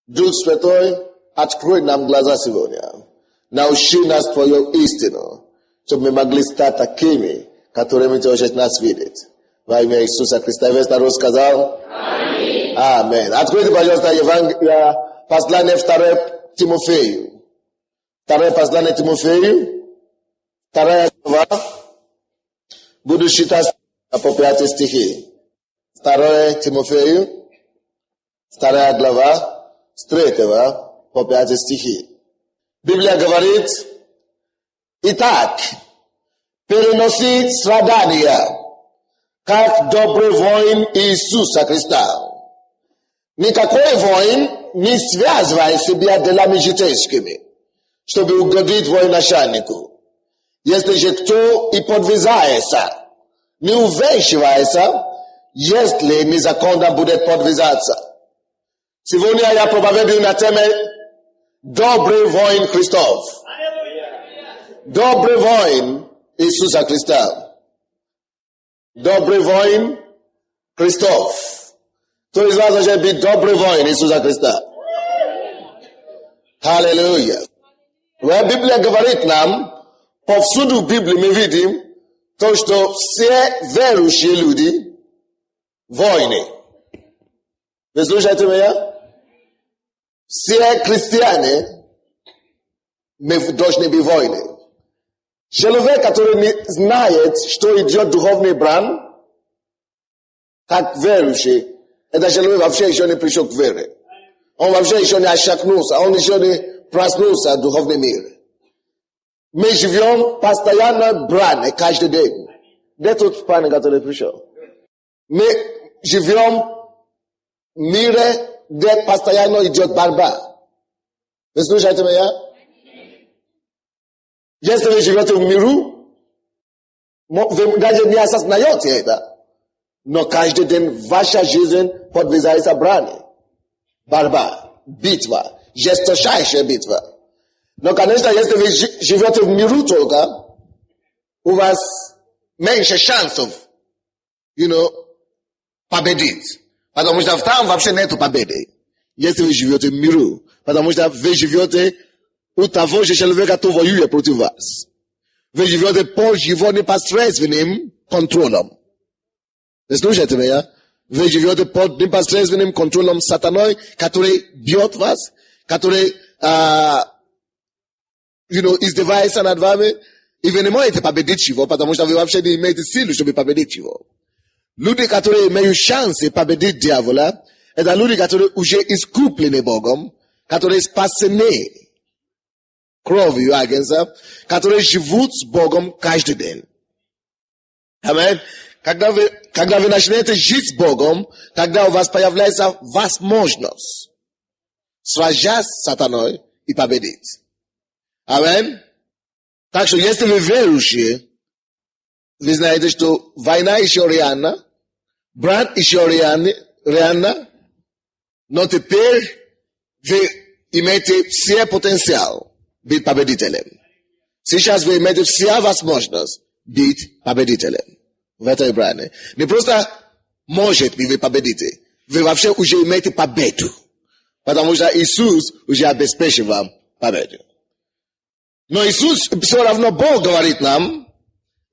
Дух Святой, открой нам глаза сегодня. Научи нас Твою истину, чтобы мы могли стать такими, которыми Ты хочешь нас видеть. Во имя Иисуса Христа. Весь народ сказал? Аминь. Аминь. Откройте, пожалуйста, послание 2 Тимофею. 2 послание Тимофею. 2 глава. Буду читать по 5 стихи. 2 Тимофею. 2 глава. С 3 по 5 стихи. Библия говорит: итак, переносить страдания, как добрый воин Иисуса Христа. Никакой воин не связывает себя делами житейскими, чтобы угодить военачальнику. Если же кто и подвязается, не увенчивается, если незаконно будет подвязаться. Сегодня я проповедую на теме «Добрый воин Христов». Добрый воин Иисуса Христа. Добрый воин Христов. Кто из вас хочет быть добрый воин Иисуса Христа? Аллилуйя. Библия говорит нам, повсюду в Библии мы видим то, что все верующие люди воины. Вы слушаете меня? Все христиане мы должны быть воины. Человек, который не знает, что идет духовный бран, как верующий, это человек вообще еще не пришел к вере. Он вообще еще не ошакнулся, он еще не проснулся от духовного мира. Мы живем постоянно в бране каждый день. Где тот парень, который пришел? Мы живем в мире, где постоянно идет борьба. Вы слушаете меня? Если вы живете в миру, вы даже не осознаете это. Но каждый день ваша жизнь подвязается брани. Борьба, битва, жесточайшая битва. Но, конечно, если вы живете в миру только, у вас меньше шансов, победить. Потому что там вообще нету победы. Если вы живете в миру. Потому что вы живете у того же человека, кто воюет против вас. Вы живете под его непосредственным контролем. Вы слушаете меня? Вы живете под непосредственным контролем сатаны, который бьет вас, который издевается над вами, и вы не можете победить его, потому что вы вообще не имеете силы, чтобы победить его. Люди, которые имеют шансы победить дьявола, это люди, которые уже искуплены Богом, которые спасены кровью агнца, которые живут с Богом каждый день. Аминь. Когда вы начнете жить с Богом, тогда у вас появляется возможность сражаться с сатаной и победить. Аминь. Так что, если вы верующие, вы знаете, что война еще реальна, брат еще реально, но теперь вы имеете все потенциал быть победителем. Сейчас вы имеете вся возможность быть победителем в этой брани. Не просто может ли вы победите, вы вообще уже имеете победу, потому что Иисус уже обеспечил вам победу. Но Иисус, все равно Бог говорит нам,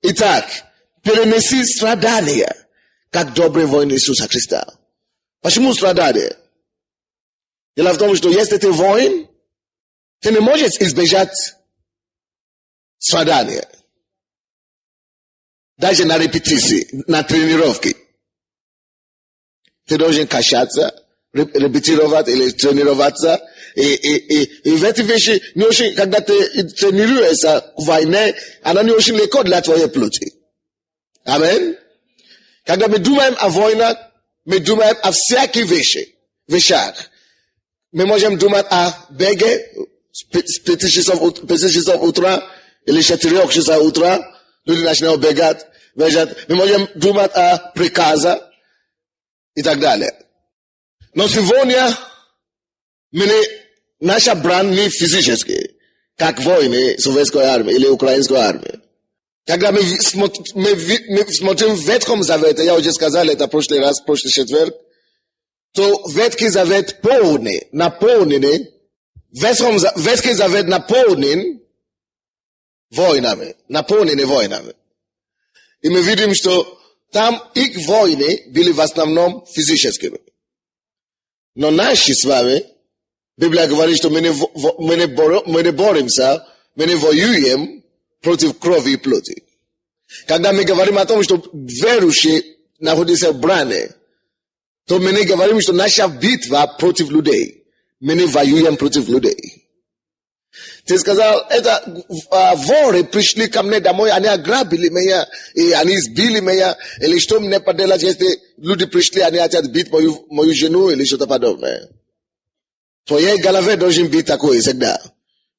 итак, перенеси страдания, как добрый воин Иисуса Христа. Почему страдания? Дело в том, что если ты воин, ты не можешь избежать страдания. Даже на репетиции, на тренировке. Ты должен качаться, репетировать или тренироваться. И в эти вещи, не очень, когда ты тренируешься в войне, она не очень легко для твоей плоти. Аминь. Когда мы думаем о войнах, мы думаем о всяких вещах. Мы можем думать о беге с 5 часов утра или 4 часов утра. Люди начинают бегать. Мы можем думать о приказе и так далее. Но сегодня наша брань не физическая, как войны советской армии или украинской армии. Когда мы смотрим в Ветхом Завете, я уже сказал это в прошлый четверг, To vetki zavet powny, napełniony, vetki zavet napełniony wojnami, napełniony wojnami. I my widzimy, że tam ich wojny były w основном физическими. Но наши с вами, Библия говорит, что мы не боремся, мы не воюем против крови и плоти. Когда мы говорим о том, что верующие находятся в бране, то мы не говорим, что наша битва против людей. Мы не воюем против людей. Ты сказал, это воры пришли ко мне домой, они ограбили меня, и они сбили меня, или что мне поделать, если люди пришли, они хотят бить мою жену, или что-то подобное. В твоей голове должен быть такое всегда.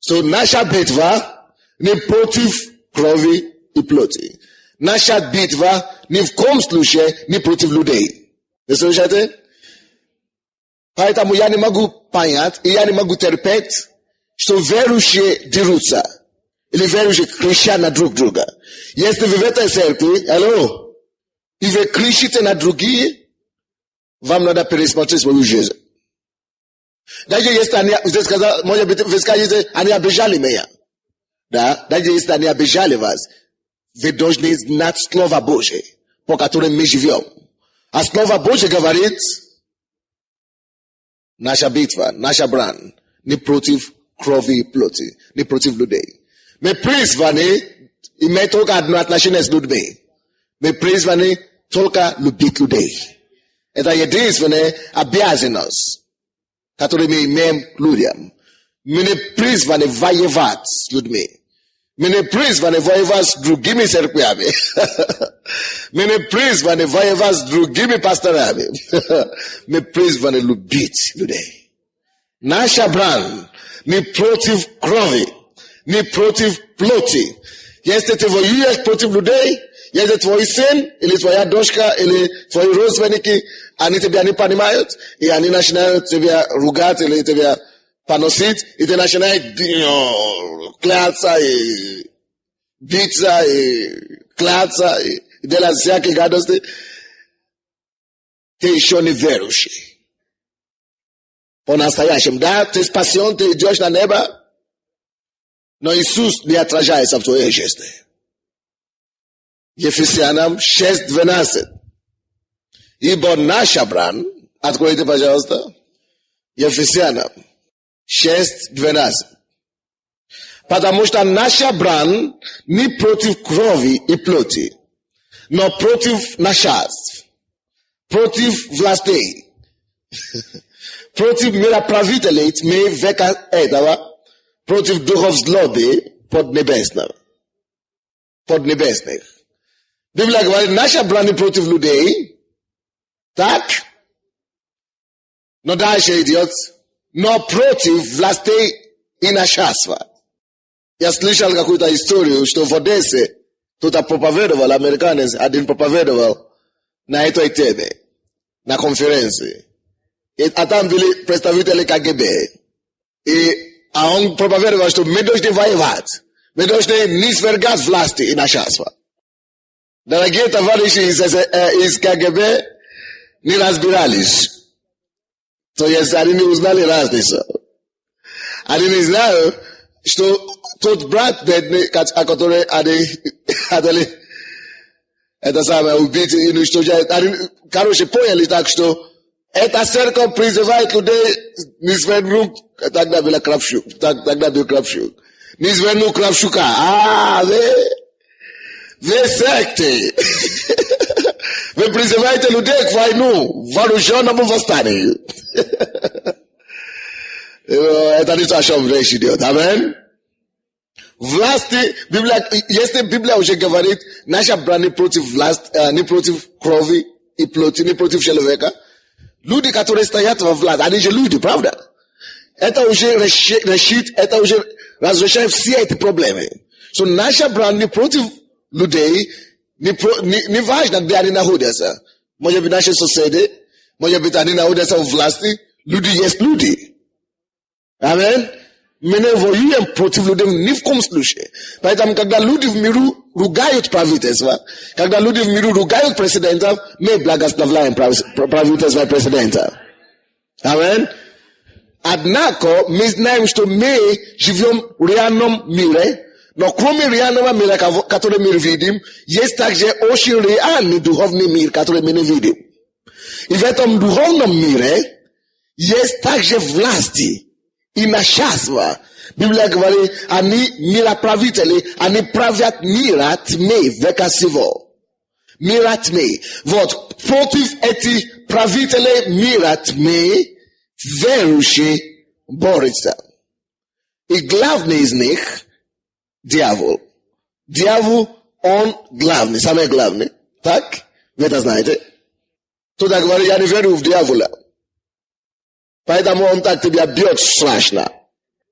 So, наша битва не против крови и плоти. Наша битва ни в коем случае не против людей. Вы слышите? Поэтому я не могу понять, и я не могу терпеть, что верующие дерутся, или верующие кричат на друг друга. Если вы в этой церкви, и вы кричите на другие, вам надо пересмотреть свою жизнь. Даже если они, вы сказали, может быть, вы скажете, они обижали меня. Да? Даже если они обижали вас, вы должны знать Слово Божие, по которому мы живем. А Слово Божие говорит, наша битва, наша брань, не против крови и плоти, не против людей. Мы призваны иметь только одно отношение с людьми. Мы призваны только любить людей. Это единственная обязанность, которую мы имеем к людям. Мы не призваны воевать с людьми. Мы не призваны воевать с другими церквями. Мы не призваны воевать с другими пасторами. Мы призваны любить людей. Наша брань не против крови, не против плоти. Если ты воюешь против людей, если твой сын, или твоя дочка, или твои родственники, они тебя не понимают, и они начинают тебя ругать, или тебя поносить, и ты начинаешь кляться, и биться, и кляться, и делать всякие гадости, ты еще не верующий. По-настоящему, да, ты спасен, ты идешь на небо, но Иисус не отражается в твоей жизни. Ефесянам 6:12. Ибо наша брань, откройте, пожалуйста, Ефесянам 6:12. Потому что наша брань не против крови и плоти, но против начальств, против властей, против мироправителей тьмы века этого, против духов злобы поднебесных. Библия говорит, наша брань не против людей, так? Но дальше идет, но против властей и начальства. Я слышал какую-то историю, что в Одессе кто-то проповедовал, американец один проповедовал на этой теме, на конференции. А там были представители КГБ. А он проповедовал, что мы должны воевать. Мы должны не свергать власти и начальство. Дорогие товарищи из КГБ не разбирались. То есть они не узнали разницу. Они не знают, что тот брат бедный, о котором они хотели это самое убить и уничтожать, они, короче, поняли так, что эта церковь призывает людей не свернуть, тогда был Кравчук, не свернуть Кравчука. Вы секты. Вы призываете людей к войну, вооруженному восстанию. Это не то, о чем речь идет. Аминь. Власти, Библия, если Библия уже говорит, наша брань не против власти, не против крови и плоти, не против человека, люди, которые стоят во власти, они же люди, правда? Это уже решит, это уже разрешает все эти проблемы. So, наша брань не против людей, не важно, где они находятся. Может быть, наши соседи, может быть, они находятся в власти, люди есть люди. Аминь. Мы не воюем против людей ни в коем случае. Поэтому, когда люди в миру ругают правительство, когда люди в миру ругают президентов, мы благословляем правительство и президента. Amen. Однако, мы знаем, что мы живем в реальном мире, но кроме реального мира, который мы видим, есть также очень реальный духовный мир, который мы не видим. И в этом духовном мире есть также власти и начальство. Библия говорит, они мироправители, они правят мира тьмы века сего. Мира тьмы. Вот, против этих правителей мира тьмы верующий борется. И главный из них – дьявол. Дьявол, он главный, самый главный. Так? Вы это знаете? Кто-то говорит, я не верю в дьявола. Поэтому он так тебя бьет страшно.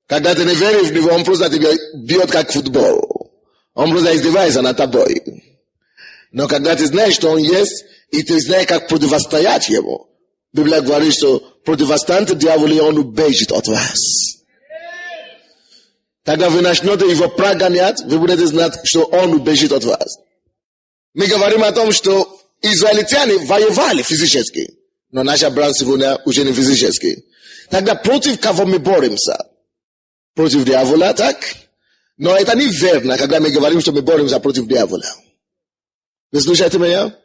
Когда ты не веришь в него, он просто тебя бьет как футбол. Он просто издевается над тобой. Но когда ты знаешь, что он есть, и ты знаешь, как противостоять ему, Библия говорит, что противостаньте дьяволу, и он убежит от вас. Когда вы начнете его прогонять, вы будете знать, что он убежит от вас. Мы говорим о том, что израильтяне воевали физически, но наша брат сегодня уже не физически. Тогда против кого мы боремся? Против дьявола, так? Но это неверно, когда мы говорим, что мы боремся против дьявола. Вы слушаете меня?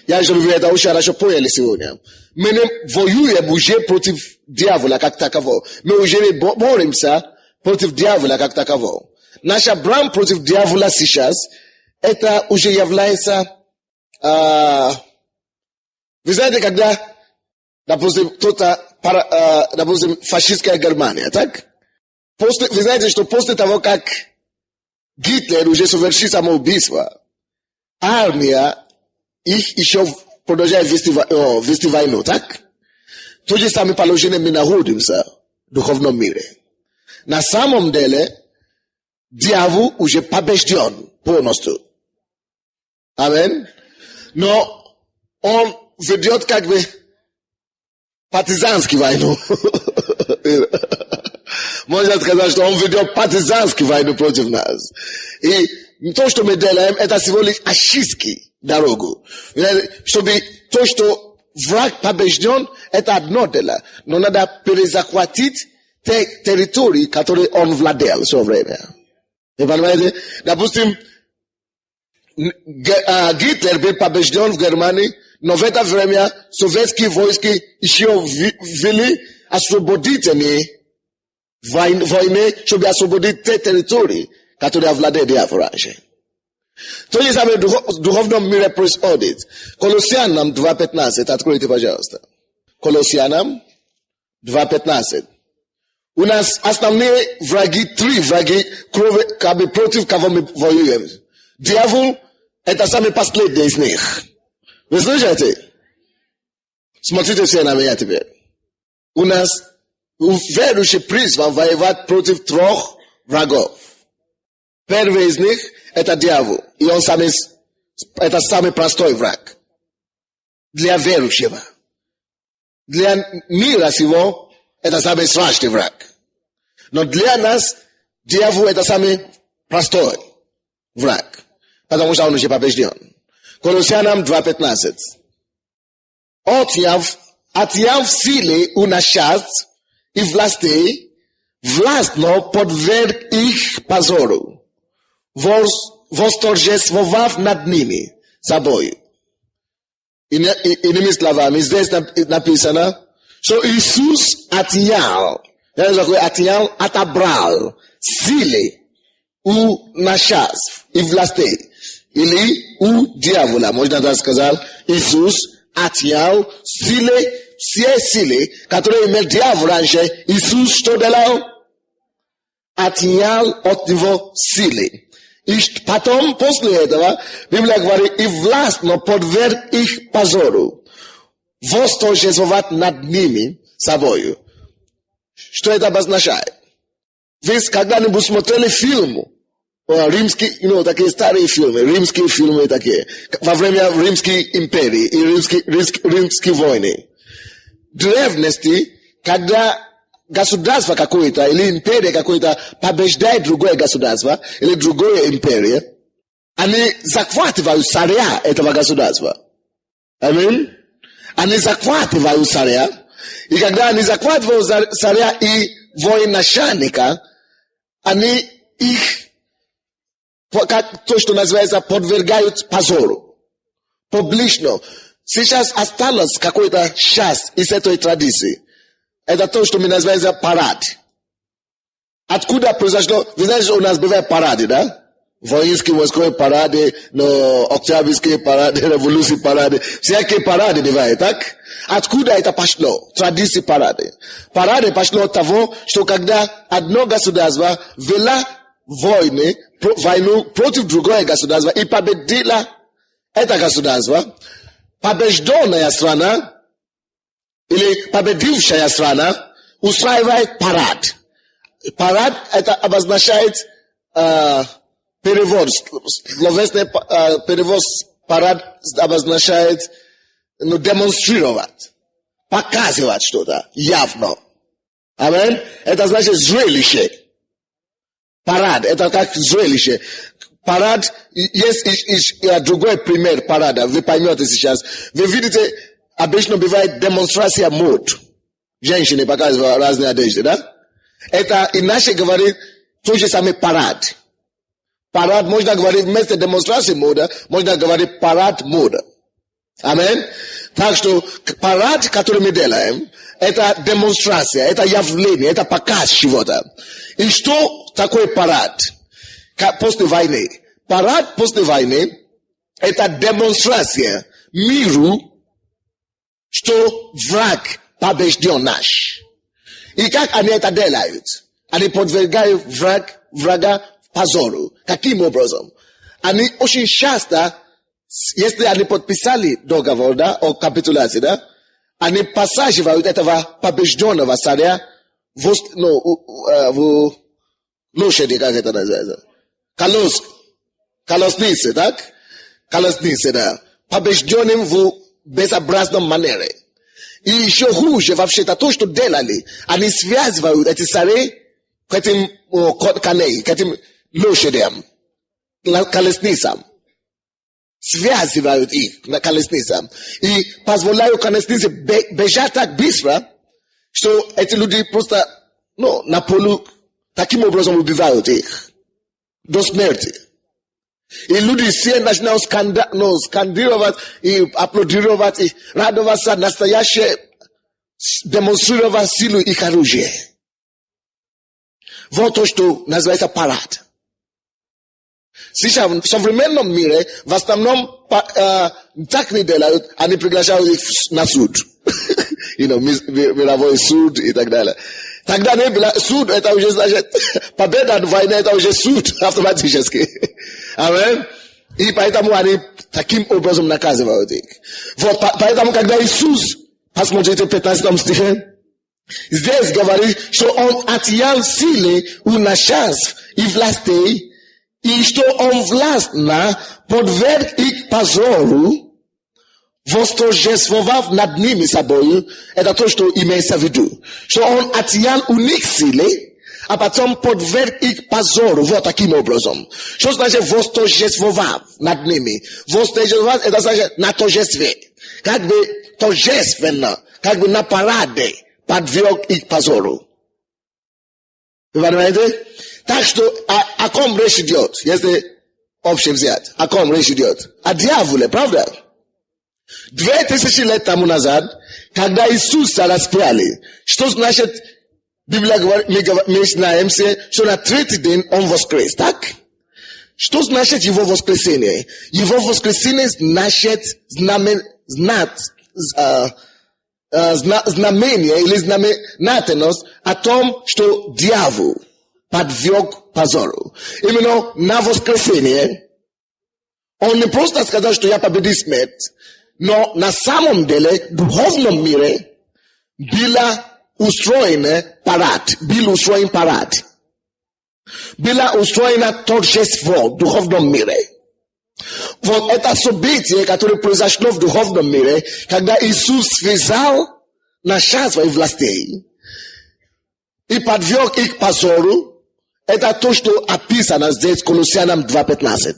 Я же вы это очень хорошо поняли сегодня. Мы не воюем уже против дьявола как такового. Мы уже не боремся против дьявола как такового. Наша брань против дьявола сейчас, это уже является... вы знаете, когда, допустим, допустим, фашистская Германия, так? Вы знаете, что после того, как Гитлер уже совершил самоубийство, армия их еще продолжает вести войну, так? То же самое положение мы находимся в духовном мире. На самом деле, дьявол уже побежден полностью. Аминь. Но он ведет как бы партизанскую войну. Можно сказать, что он ведет партизанскую войну против нас. И то, что мы делаем, это всего лишь очистки дорогу. Чтобы то, что враг побежден, это одно дело. Но надо перезахватить те территории, которые он владел все время. Вы понимаете? Допустим, Гитлер был побежден в Германии, но в это время советские войска еще вели освободительные войны, чтобы освободить те территории, которые владели дьявол раньше. То же самое в духовном мире происходит. Колоссянам 2:15. Откройте, пожалуйста. Колоссянам 2:15. У нас основные враги, 3 враги, как бы против кого мы воюем. Дьявол – это самый последний из них. Вы слышите? Смотрите все на меня теперь. У нас верующий призван воевать против 3 врагов. Первый из них – это дьявол. И он это самый простой враг. Для верующего. Для мира сего – это самый страшный враг. Но для нас дьявол – это самый простой враг. Потому что он уже побежден. Колоссянам 2:15. Отняв силы у начальств и властей, властно подверг их позору, восторжествовав над ними собой. Иными словами, здесь написано, что Иисус отнял, отобрал силы у начальств и властей. Или у дьявола, можно так сказать. Иисус отнял все силы, которые имел дьявол раньше. Иисус что делал? Отнял от него силы. И потом, после этого, Библия говорит, и властно подверг их позору, восторжествовать над ними собою. Что это обозначает? Вы когда-нибудь смотрели фильм? Римские, такие старые фильмы, римские фильмы такие, во время Римской империи и римские войны. В древности, когда государство какое-то или империя какое-то побеждает другое государство или другое империя, они захватывают царя этого государства. Аминь. Они захватывают царя, I когда они захватывают царя и военачальника, они их, как то, что называется, подвергают позору. Публично. Сейчас осталось какой-то часть из этой традиции. Это то, что мы называем парад. Откуда произошло? Вы знаете, что у нас бывают парады, да? Воинские, морские парады, но октябрьские парады, революции парады. Всякие парады бывают, так? Откуда это пошло? Традиции парады. Парады пошло от того, что когда одно государство вело войну против другого государства и победило это государство, побежденная страна или победившая страна устраивает парад. Парад это обозначает перевод, словесный перевод парад обозначает демонстрировать, показывать что-то явно. Амин. Это значит зрелище. Парад это как зрелище. Парад, есть другой пример парада, вы поймете сейчас. Вы видите, обычно бывает демонстрация мод. Женщины показывают разные одежды, да? Это иначе говорит тот же самый парад. Парад можно говорить вместо демонстрации мода, можно говорить парад мода. Амин. Так что парад, который мы делаем, это демонстрация, это явление, это показ чего-то. И что такое парад? После войны. Парад после войны – это демонстрация миру, что враг побежден наш. И как они это делают? Они подвергают врага позору. Каким образом? Они очень часто, если они подписали договор, да, о капитуляции, да, они посаживают этого побежденного царя в лошади, как это называется? Колоснице, так? Колоснице, да. Побежденным в безобразном манере. И еще хуже вообще-то то, что делали. Они связывают эти цари к этим коней, к этим лошадям, колесницам. Связывают их на колесницам. И позволяют колеснице бежать так быстро, что эти люди просто на полу таким образом убивают их. До смерти. И люди все начинают скандировать и аплодировать и радоваться, настоящее демонстрировать силу их оружия. Вот то, что называется парад. Сейчас в современном мире в основном так не делают, они приглашают их на суд. Мировой суд и так далее. Тогда не было суд, это уже значит, победа в войне, это уже суд автоматически. Амин. И поэтому они таким образом наказывают их. Вот, поэтому, когда Иисус, посмотрите в 15 стихе, здесь говорит, что Он отъял силы у начальств и властей, и что Он властно подверг их позору, восторжествовав над ними собою, это то, что имеется в виду. Что Он отъял у них силы, а потом подверг их позору, вот таким образом. Что значит восторжествовав над ними? Восторжествовав, это значит на торжестве. Как бы торжественно, как бы на параде подверг их позору. Вы понимаете? Так что о ком речь идет, если общем взять? О ком речь идет? О дьяволе, правда? 2000 лет тому назад, когда Иисуса распяли, что значит, Библия говорит, мы знаем, что на третий день Он воскрес, так? Что значит Его воскресение? Его воскресение значит знамение или знаменательность о том, что дьявол подверг позору. Именно на воскресение Он не просто сказал, что я победил смерть, но на самом деле в духовном мире был устроен парад. Было устроено торжество в духовном мире. Вот это событие, которое произошло в духовном мире, когда Иисус связал начальство и властей и подверг их позору, это то, что описано здесь в Колоссянам 2:15.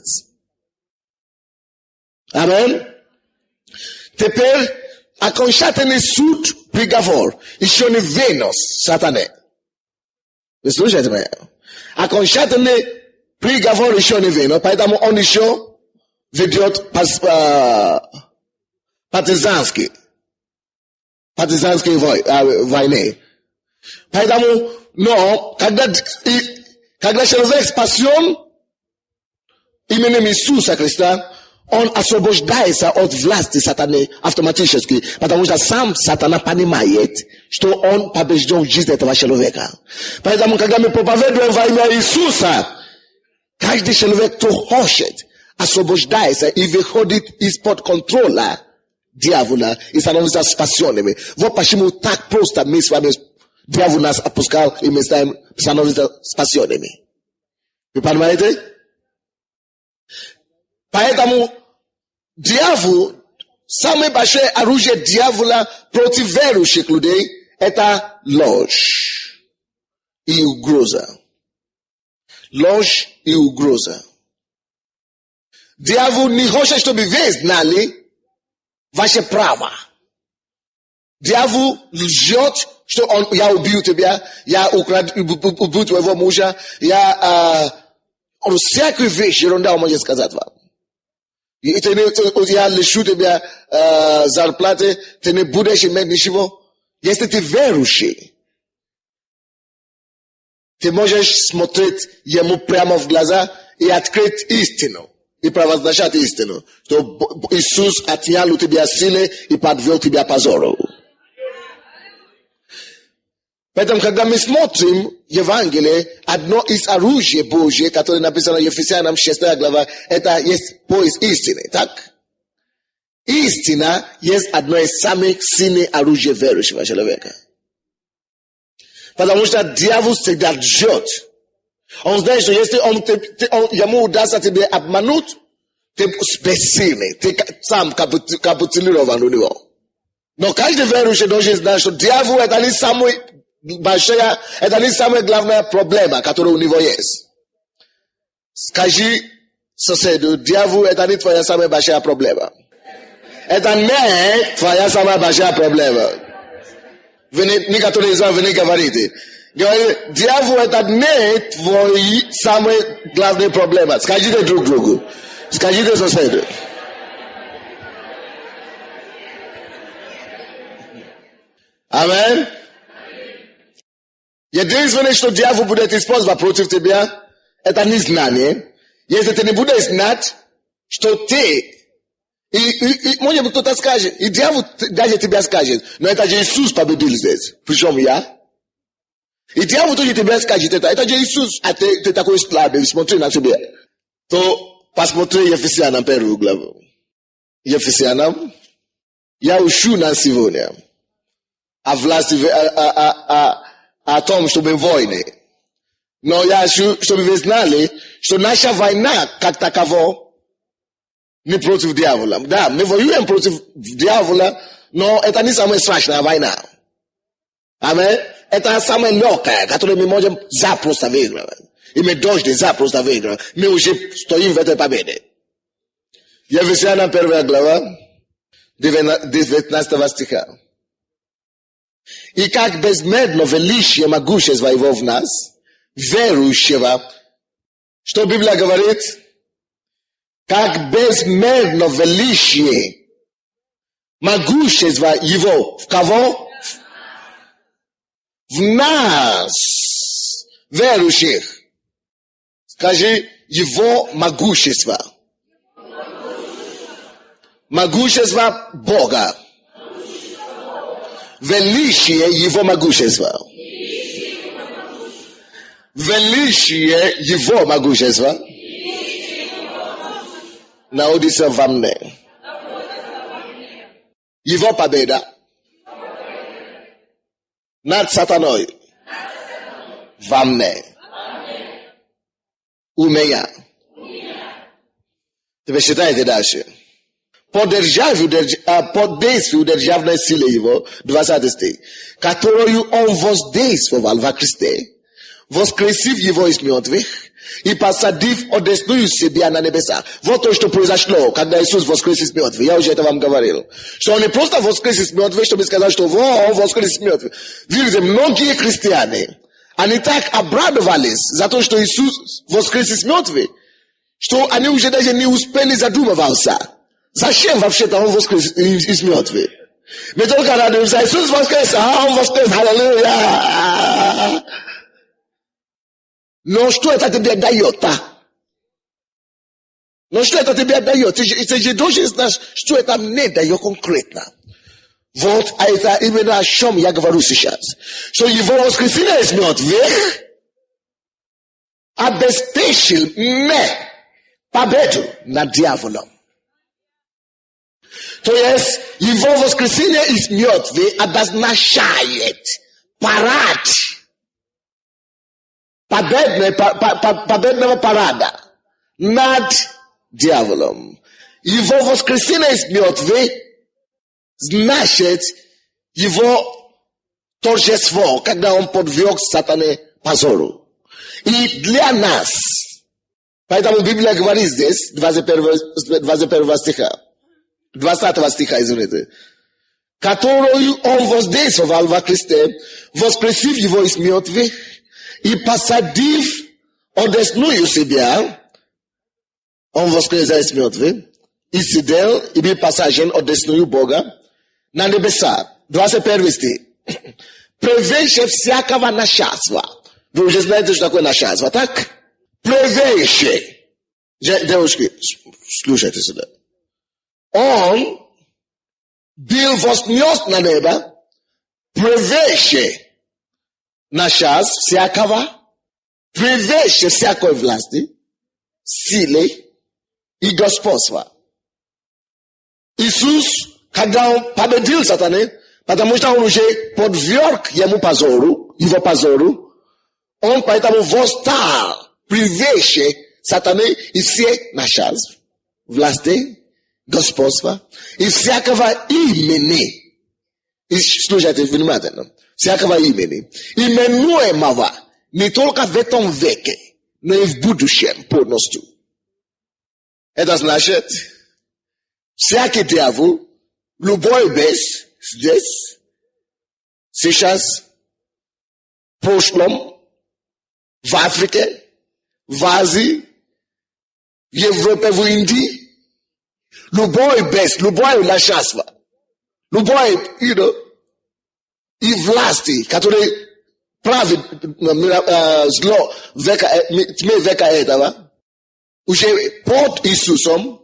Амин. Теперь Ακονσάτενε σούτ πριγավոր. Ισιόνι Βένος, σατανέ. Δεν слушайте με. Ακονσάτενε πριγավոր ισιόνι Βένος. Поэтому он еще ведет партизанские войны. Поэтому, но, когда человек спасен именем Иисуса Христа, он освобождается от власти сатаны автоматически, потому что сам сатана понимает, что он побежден в жизни этого человека. Поэтому, когда мы проповедуем во имя Иисуса, каждый человек, кто хочет, освобождается и выходит из-под контроля дьявола и становится спасенными. Вот почему так просто мы с вами, дьявол нас опускал, и мы становимся спасенными. Вы понимаете? Поэтому дьявол, самое большое оружие дьявола против верующих людей, это ложь и угроза. Ложь и угроза. Дьявол не хочет, чтобы вы знали ваше право. Дьявол лжет, что я убью тебя, я убью твоего мужа, он всякую вещь, ерунда он может сказать вам. Я лишу тебя зарплаты, ты не будешь иметь ничего. Если ты верующий, ты можешь смотреть ему прямо в глаза и открыть истину. И провозглашать истину, что Иисус отнял у тебя силы и подвел тебя позору. Поэтому, когда мы смотрим Евангелие, одно из оружий Божьих, которое написано в Ефесянам 6 глава, это есть поиск истины, так? Истина есть одно из самых сильных оружий верующего человека. Потому что дьявол всегда лжет. Он знает, что если ему удастся тебе обмануть, ты бессильный, ты сам капитулирован у него. Но каждый верующий должен знать, что дьявол это не самая большая, это не самая главная проблема, которая у него есть. Скажи соседу, дьявол это не твоя самая большая проблема. Это не твоя самая большая проблема. Вы некоторые из вас вы не говорите. Говорит, дьявол это не твои самые главные проблемы. Скажите друг другу. Скажите соседу. Амин. Единственное, что дьявол будет использовать против тебя, это незнание. Если ты не будешь знать, что ты... И может быть кто-то скажет, и дьявол даже тебя скажет, но это же Иисус победил здесь. Причем я. И дьявол тоже тебе скажет, это же Иисус, а ты такой слабый, смотри на себя. То посмотри Ефесянам 1 главу. Ефесянам. Я учу нас сегодня о власти, о том, чтобы войны. Но я хочу, чтобы вы знали, что наша война, как таково, не против дьявола. Да, мы воюем против дьявола, но это не самая страшная война. Аминь. Это самая легкая, которую мы можем запросто выиграть. И мы должны запросто выиграть. Мы уже стоим в этой победе. Ефесянам 1 глава, 19 стиха. И как безмерно величие могущество его в нас, верующего, что Библия говорит? Как безмерно величие могущество его в кого? В нас, верующих. Скажи, его могущество. Могущество Бога. Величие его могущества. Величие его могущества находится во мне. Его победа над сатаной во мне. У меня. Теперь считайте дальше. Под действием державной силы его, 20 стих, которую он воздействовал во Христе, воскресив его из мертвых и посадив, одесную себя на небеса. Вот то, что произошло, когда Иисус воскрес из мертвых. Я уже это вам говорил. Что Он не просто воскрес из мертвых, чтобы сказать, что Он воскрес из мертвых. Видите, многие христиане, они так обрадовались за то, что Иисус воскрес из мертвых, что они уже даже не успели задумываться. Зачем вообще-то Он воскрес из мертвых? Мы только радуемся, Иисус воскрес, Он воскрес, аллилуйя. Но что это тебе дает, Но что это тебе дает? Ты же должен знать, что это мне дает конкретно. Вот, а это именно о чем я говорю сейчас. Что Его воскресение из мертвых обеспечил мне победу над дьяволом. То есть, Его воскресение из мертвых обозначает парад победного парада над дьяволом. Его воскресение из мертвых значит Его торжество, когда Он подверг сатане позору. И для нас, поэтому Библия говорит здесь, 21 стиха, 20 стиха, извините, которую Он воздействовал во Христе, воскресив Его из мертвых и посадив одесную себя, Он воскрес из мертвых и сидел и был посажен одесную Бога на небеса. 21 стих. Превыше всякого начальства. Вы уже знаете, что такое начальство, так? Превыше. Девушки, слушайте сюда. Он был вознес на небо превыше начальств всякого, превыше всякой власти, силы и господства. Иисус, когда Он победил сатаны, потому что Он уже подверг Ему позору, Его позору, Он поэтому восстал превыше сатаны и всех начальств, властей, господства и всякого имени. И слушайте внимательно. Всякого имени. Именуемого не только в этом веке, но и в будущем полностью. Это значит, всякий дьявол, любой бес здесь, сейчас, в прошлом, в Африке, в Азии, в Европе, в Индии, любой бес, любое начальство, любое, и власти, которые правят зло тьме века этого, уже под Иисусом,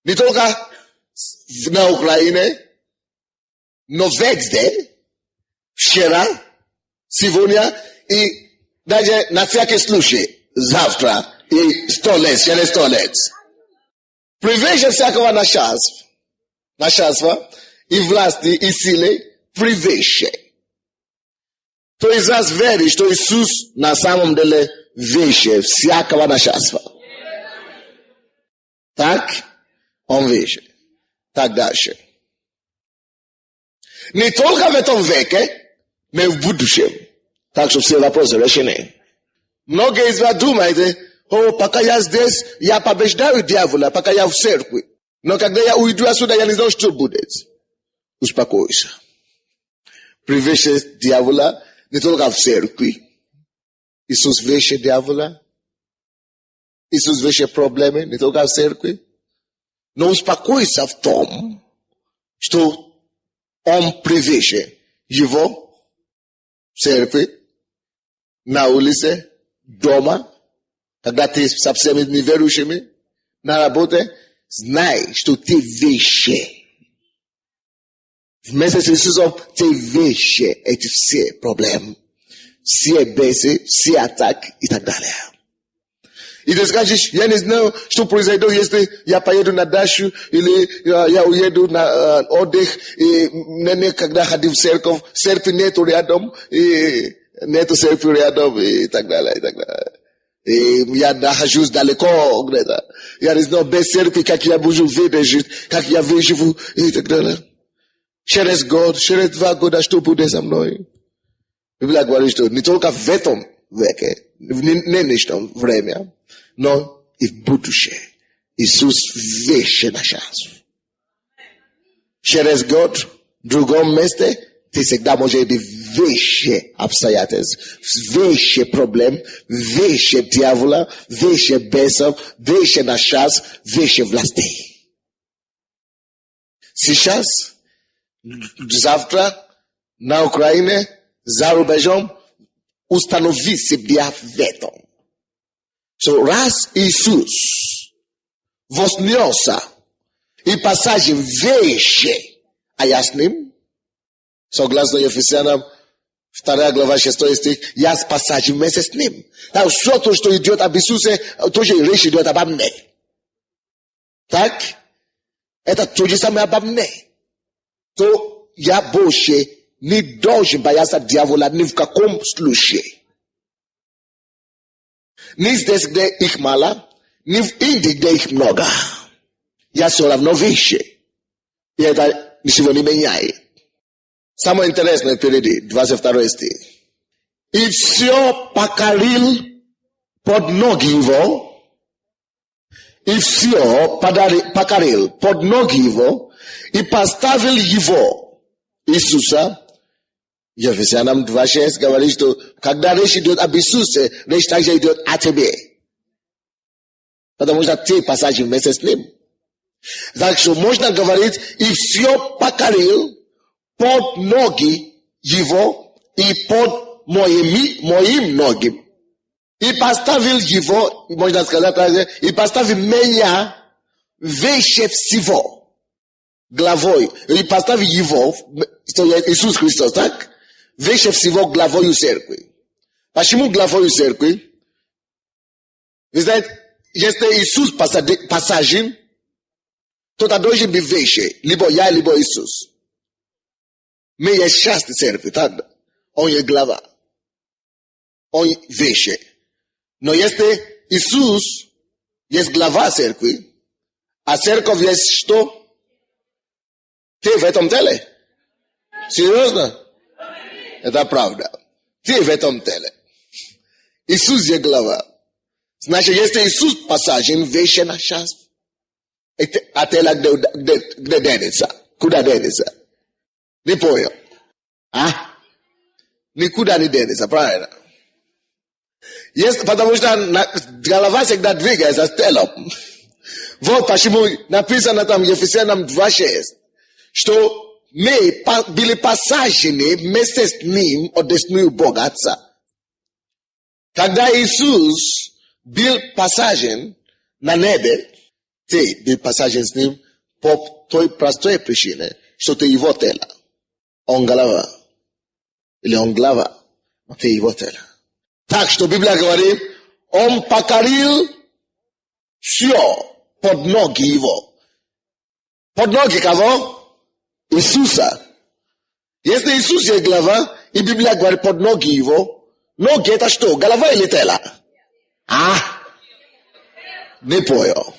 не только на Украине, но везде, вчера, сегодня и даже на всякий случай, завтра и 100 лет, через 100 лет. Превыше всякого начальства и власти и силы превыше. То есть раз верит, что Иисус на самом деле выше всякого начальства. Так? Он выше. Так дальше. Не только в этом веке, но и в будущем. Так что все вопросы решены. Многие из вас думают, пока я здесь, я побеждаю дьявола, пока я в церкви. Но когда я уйду отсюда, я не знаю, что будет. Успокойся. Превыше дьявола не только в церкви. Иисус выше дьявола. Иисус выше проблемы, не только в церкви. Но успокойся в том, что Он превыше его в церкви, на улице, дома. Когда ты со всеми неверующими на работе, знай, что ты выше. Вместе с Иисусом ты выше эти все проблемы, все бесы, все атаки и так далее. И ты скажешь, я не знаю, что произойдет, если я поеду на дачу или я уеду на отдых, и когда ходил в церковь нету рядом, и нету церкви рядом, и так далее, и так далее. И я нахожусь далеко где-то. Я не знаю, без церкви, как я буду выдержать, как я выживу, и так далее. Через год, через 2 года, что будет со мной? Библия говорит, что не только в этом веке, нынешнем время, но и в будущем. Иисус вещи на шанс. Через год, в другом месте, ты всегда можешь быть вещи обстоятельств, вещи проблем, вещи дьявола, вещи бесов, вещи на шанс, вещи властей. Сейчас, завтра, на Украине, за рубежом, установи себя в этом. So, раз Иисус вознесся и посажен вещи, а я с ним, согласно Ефесянам, 2 глава 6 стих, я посажен вместе с ним. Так, все то, что идет об Иисусе, тоже речь идет обо мне. Так, это то же самое обо мне. То я больше не должен бояться дьявола ни в каком случае. Ни здесь, где их мало, ни в Индии, где их много. Я все равно вещи. И это ничего не меняет. Самое интересное впереди, 22 стих. И все покорил под ноги его. И все покорил под ноги его. И поставил его, Иисуса. Ефесянам 2:6 говорит, что когда речь идет об Иисусе, речь также идет о тебе. Потому что ты посажен вместе с ним. Так что можно говорить, и все покорил под ноги его и под моим ногам. И поставил его, можно сказать также, и поставил меня выше всего главой. И поставил его, что Иисус Христос, так? Выше всего главою церкви. Почему главою церкви? Вы знаете, если Иисус посажен, то это должен быть выше. Либо я, либо Иисус. Мы есть часть церкви, так? Он есть глава. Он выше. Но если Иисус есть глава церкви, а церковь есть что? Ты в этом теле? Серьезно? Это правда. Ты в этом теле. Иисус есть глава. Значит, если Иисус посажен выше на шанс, а тело где денется? Куда денется? Не понял. А? Никуда не денется, правильно? Есть, потому что голова всегда двигается с телом. Вот почему написано там в Ефесянам 2:6, что мы были посажены вместе с ним одесную Бога Отца. Когда Иисус был посажен на небе, ты был посажен с ним по той простой причине, что ты его тело. Он голова. Или он глава, но ты его тело. Так что Библия говорит, он покорил все под ноги его. Под ноги кого? Иисуса. Если Иисус есть глава, и Библия говорит под ноги его, ноги это что, голова или тело? А? Не понял.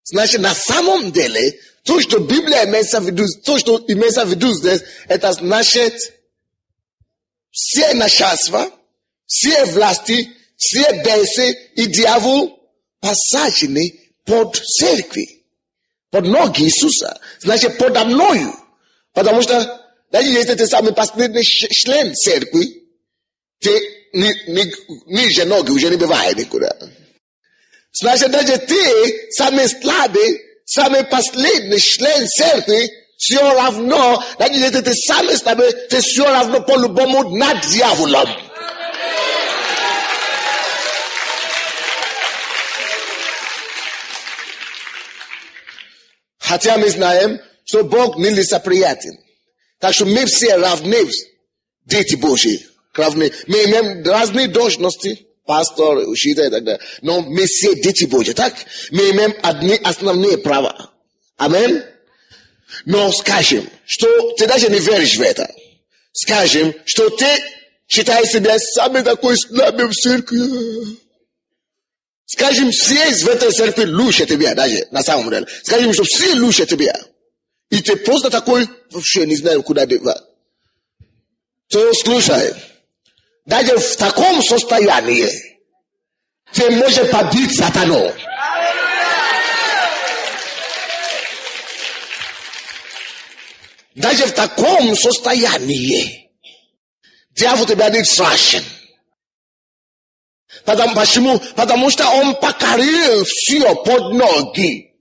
Значит, на самом деле, то, что Библия имеется в виду, то, что имеется в виду здесь, это значит, все начальства, все власти, все бесы и дьявол посажены под церкви. Под ноги Иисуса. Значит, подо мною. Потому что, даже если ты самый последний член церкви, ты ниже ноги уже не бывает никуда. Значит, даже ты, самый слабый, самый последний член церкви, все равно, даже если ты самый слабый, ты все равно по-любому над дьяволом. Хотя мы знаем, что Бог не лицеприятен. Так что мы все равны, дети Божьи. Равны. Мы имеем разные должности, пастор, учитель и так далее. Но мы все дети Божьи, так? Мы имеем одни основные права. Амин? Но скажем, что ты даже не веришь в это. Скажем, что ты считаешь себя самым такой слабым в церкви. Скажем, все в этой церкви лучше тебя, даже на самом деле. Скажем, что все лучше тебя. И ты просто такой, вообще не знаю, куда девать. То слушай, Даже в таком состоянии ты можешь побить сатану. Даже в таком состоянии дьявол тебя не страшен. Почему? Потому что он покорил все под ноги.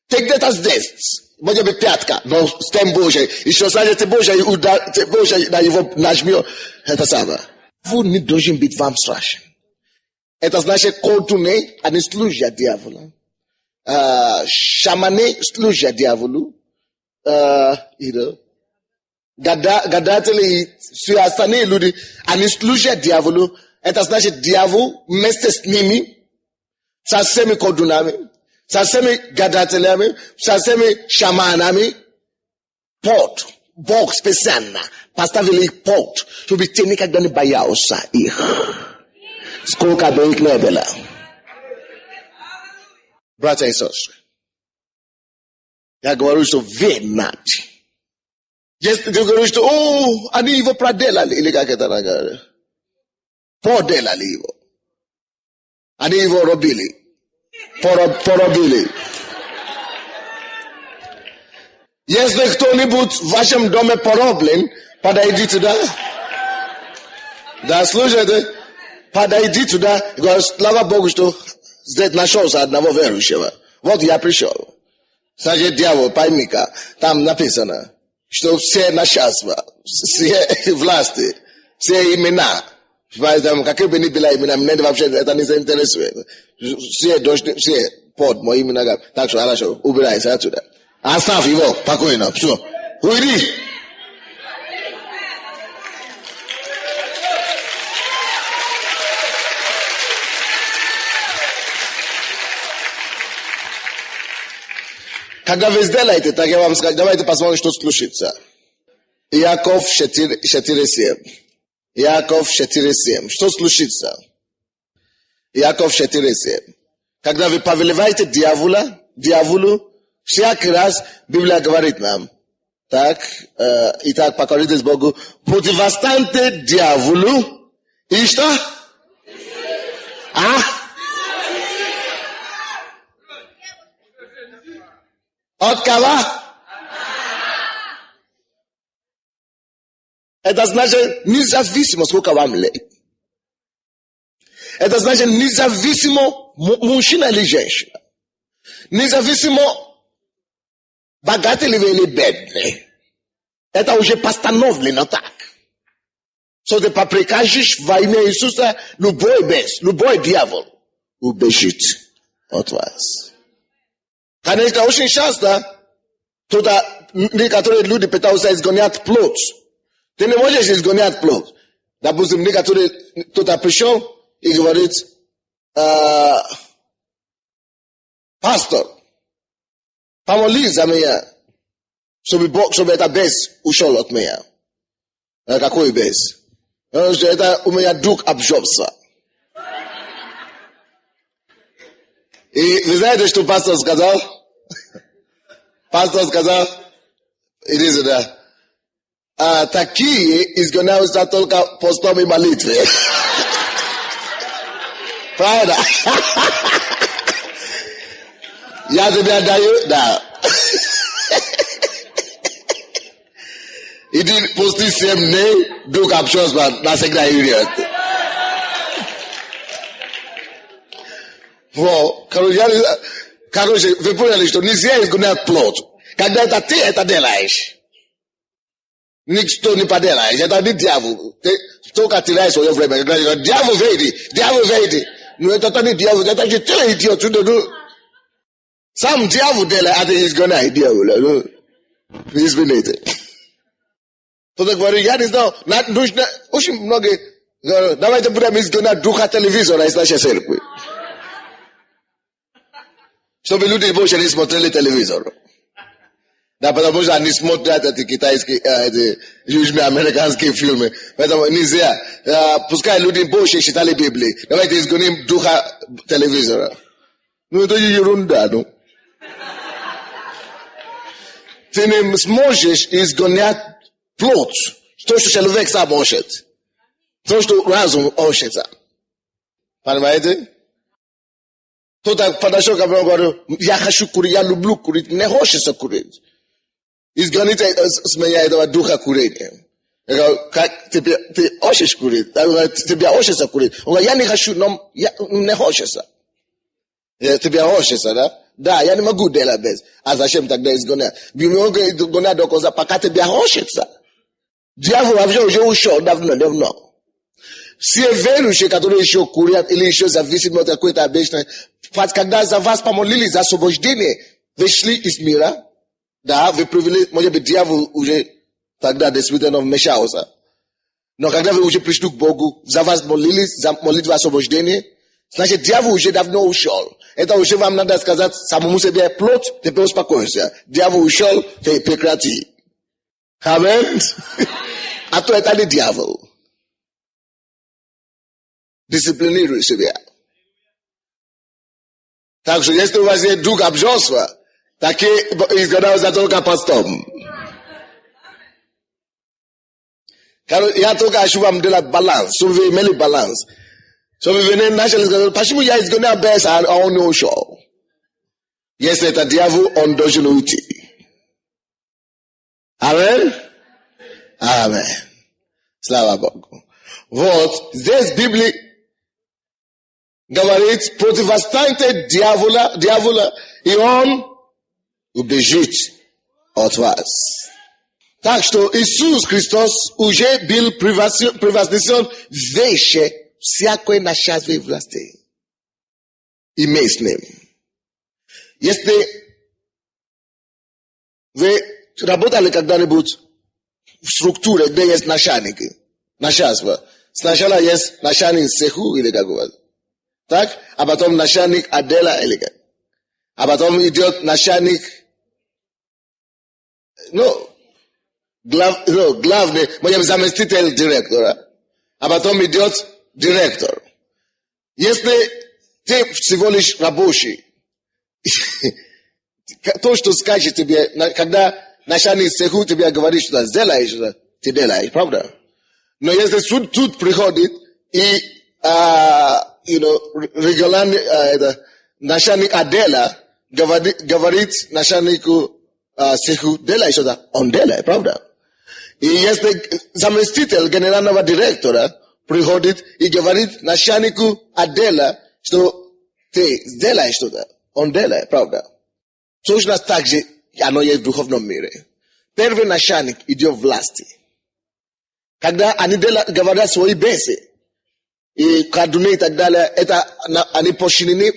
Ты где-то здесь. Может быть, пятка, но с тем Божий. Еще сзади Божий, ты Божий на его нажмет. Это самое. Вы не должен быть вам страшен. Это значит, колдуны, они служат дьяволу. Шаманы служат дьяволу. Гадатели и все остальные люди, они служат дьяволу. Это значит, дьявол вместе с ними, со всеми колдунами, со всеми гадателями, со всеми шаманами, под Бог специально поставил их под, чтобы те никогда не боялся их. Сколько бы их не было. Братья и сестры, я говорю, что вернать. Если ты говоришь, что они его проделали, или как это говорят? Поделали его. Они его робили. Поробили. Если кто-нибудь в вашем доме пороблен, подойди туда. Да, слушайте, подойди туда. Говорю, слава Богу, что здесь нашелся одного верующего. Вот я пришел. Значит, дьявол, пойми-ка, там написано, что все начальства, все власти, все имена, поэтому, какие бы ни были имена, мне вообще это не заинтересует. Все должны, все под моими ногами. Так что, хорошо, убирайся отсюда. Оставь его, спокойно, все. Уйди. Когда вы сделаете, так я вам скажу, давайте посмотрим, что случится. Иаков 4:7. Иаков 4:7. Что случится? Иаков 4:7. Когда вы повелеваете дьяволу, всякий раз Библия говорит нам, так, итак, покоритесь Богу, противостаньте дьяволу, и что? От кого? Это значит независимо, сколько вам лет. Это значит независимо, мужчина или женщина. Независимо, богатый ли вы или бедный. Это уже постановлено так. Что ты поприкажешь во имя Иисуса, любой бес, любой дьявол убежит от вас. Конечно, очень часто туда некоторые люди пытаются изгонять плод. Ты не можешь изгонять плод. Допустим, некоторые кто-то пришел и говорит, пастор, помолись за меня, чтобы это бес ушел от меня. Какой бес? Это у меня дух обжорства. И вы знаете, что пастор сказал? Пастор сказал, иди сюда. Такие изгоняются только постом и молитве. Правда? Я тебе даю? Да. Иди пости 7 дней, дух обжорства навсегда идет. Короче, вы поняли, что нельзя изгонять плод. Когда это ты это делаешь, никто не поделаешь. Это не дьявол. Ты только теряешь свое время. Когда дьявол выйди. Но это не дьявол, это же ты идиот. Сам дьявол делает, а ты изгоняешь дьявола. Извините. Кто-то говорит, я не знаю, нужно, очень многие говорят, давайте будем изгонять духа телевизора из нашей церкви. Чтобы люди больше не смотрели телевизор. Да, потому что они смотрят эти китайские, эти южноамериканские фильмы. Поэтому нельзя. Пускай люди больше читали Библию. Давайте изгоним духа телевизора. Ну, это ерунда, ну. Ты не сможешь изгонять плод. То, что человек сам может. То, что разум ощется. Понимаете? Кто-то подошел ко мне и говорил, я хочу курить, я люблю курить, мне хочется курить. Изгоните с меня этого духа курения. Я говорю, как тебе, ты хочешь курить? Я говорю, тебе хочется курить? Он говорит, я не хочу, но мне хочется. Тебе хочется, да? Да, я не могу делать без. А зачем тогда изгонять? Не могу изгонять до конца, пока тебе хочется. Дьявол вообще уже ушел давно. Все верующие, которые еще курят или еще зависимы от какой-то обещанности, когда за вас помолились за освобождение, вы шли из мира, да, вы привели, может быть, дьявол уже тогда действительно вмешался. Но когда вы уже пришли к Богу, за вас молились, за молитву освобождения, значит, дьявол уже давно ушел. Это уже вам надо сказать самому себе, плод, теперь успокойся. Дьявол ушел, ты прекрати. Амин. А то это не дьявол. Дисциплинируй себя. Так что, если у вас есть дух обжорства, так и изгоняются только постом. Я только хочу вам делать баланс, чтобы вы имели баланс. Чтобы вы начали сказать, почему я изгоняю без, а он не ушел? Если это дьявол, он должен уйти. Амин? Амин. Слава Богу. Вот, здесь Библия говорит, противостаньте дьявола, и он убежит от вас. Так что Иисус Христос уже был превознесен выше всякой нашей власти. И мы с ним. Если вы работали когда-нибудь в структуре, где есть начальники, начальство, сначала есть начальник цеху или какого-то, так? А потом начальник отдела или как? А потом идет начальник, главный, может быть, заместитель директора. А потом идет директор. Если ты всего лишь рабочий, то, что скажет тебе, когда начальник цеху тебе говорит, что сделаешь, ты делаешь, правда? Но если суд приходит и регулярный начальник отдела говорит начальнику цеху, делай что-то, он делает, правда? И если заместитель генерального директора приходит и говорит начальнику отдела, что ты сделаешь что-то, он делает, правда? Точно так же оно есть в духовном мире. Первый начальник идет в власти. Когда они говорят свои бесы, и кадуны и так далее, это они подчинены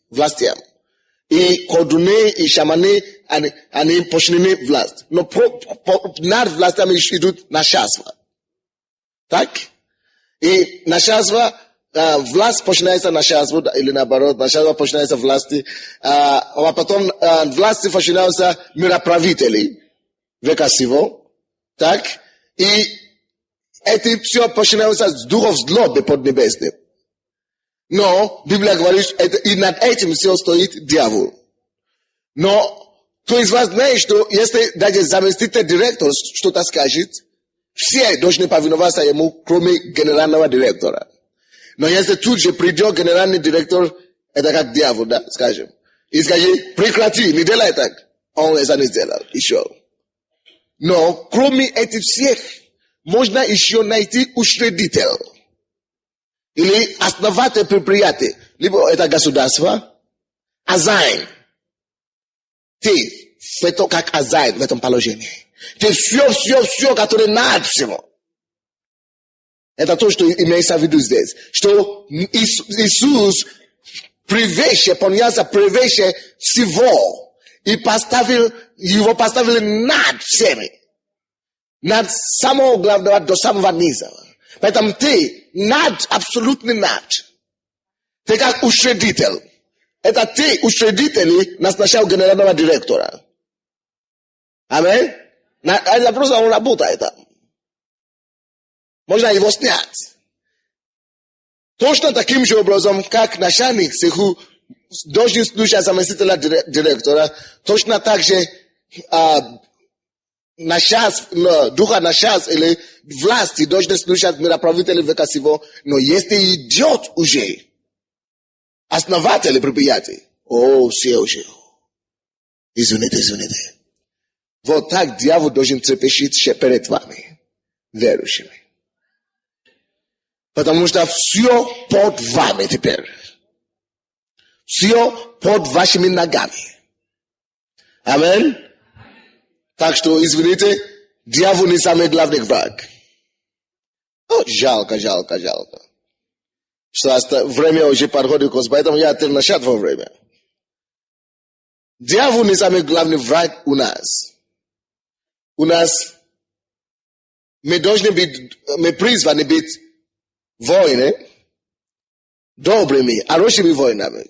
властям. И кадуны, и шаманы, они подчинены власть. Но над властями идут начальство. Так? И начальство, власть подчиняется начальству, или наоборот, начальство подчиняется власти, а потом власти подчиняются мироправители века сего. Так? И эти все подчиняются с духов злобы поднебесным. Но Библия говорит, и над этим все стоит дьявол. Но кто из вас знает, что если даже заместитель директор что-то скажет, все должны повиноваться ему, кроме генерального директора. Но если тут же придет генеральный директор, это как дьявол, да, скажем. И скажет, прекрати, не делай так. Он это не сделал, еще. Но кроме этих всех, можно еще найти учредитель или основатель предприятия. Либо это государство, хозяин. Ты это как хозяин в этом положении. Ты все, которое над всего. Это то, что имеется в виду здесь. Что Иисус превыше, понялся превыше всего. И его поставили над всеми. Над самого главного до самого низа. Поэтому ты абсолютно над. Ты как учредитель. Это ты учредитель назначал генерального директора. Аминь. Это просто он работает там. Можно его снять. Точно таким же образом, как начальник цеху должен слушать заместителя директора, точно так же na czas, no, ducha na czas, ale vlasti dość slušat mira pravitele vekasivo, no este idiot уже. Основатели предприятий. О, все уже. Извините. Вот так дьявол должен трепещить перед вами, верующими. Потому что все под вами теперь. Все под вашими ногами. Амин. Так что, извините, дьявол не самый главный враг. О, жалко. Что время уже подходит, поэтому я тернашат во время. Дьявол не самый главный враг у нас. У нас мы должны быть, мы призваны быть воины, добрыми, хорошими воинами.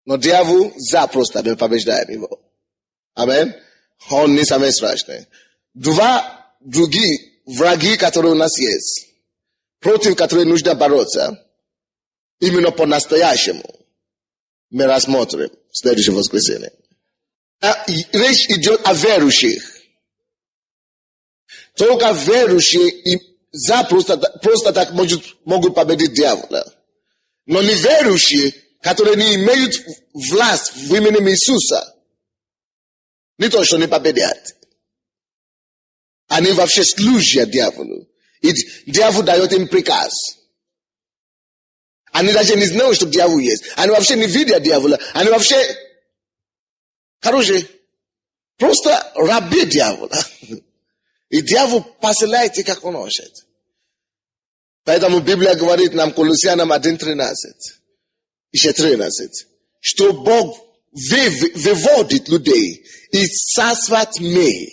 Но дьявол запросто мы побеждаем его. Амин. Он не самый страшный. Два другие враги, которые у нас есть, против которых нужно бороться, именно по-настоящему, мы рассмотрим в следующее воскресенье. Речь идет о верующих. Только верующие просто так могут победить дьявола. Но неверующие, которые не имеют власть в имени Иисуса, не то, что не победят. Они вообще служат дьяволу. И дьявол дает им приказ. Они даже не знают, что дьявол есть. Они вообще не видят дьявола. Они вообще, короче, просто рабы дьявола. И дьявол посылает их, как он хочет. Поэтому Библия говорит нам, Колоссянам 1:13, еще 13, что Бог выводит людей из царства тьмы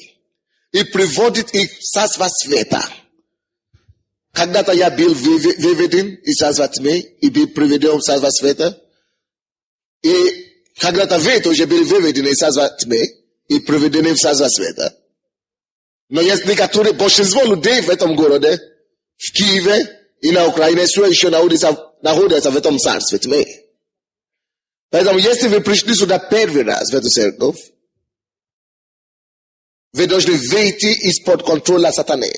и приводит их в царство света. Когда-то я был выведен из царства тьмы и был приведен в царство света. И когда-то вы тоже были выведены из царства тьмы и приведены в царство света. Но есть некоторые, большинство людей в этом городе, в Киеве и на Украине, все еще находятся в этом царстве тьмы. Поэтому, если вы пришли сюда первый раз в эту церковь, вы должны выйти из-под контроля сатаны.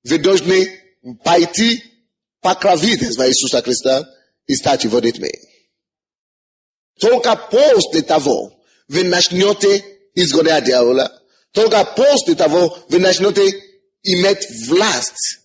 Вы должны пойти покровительство Иисуса Христа и стать его детьми. Только после того вы начнете изгонять дьявола. Только после того вы начнете иметь власть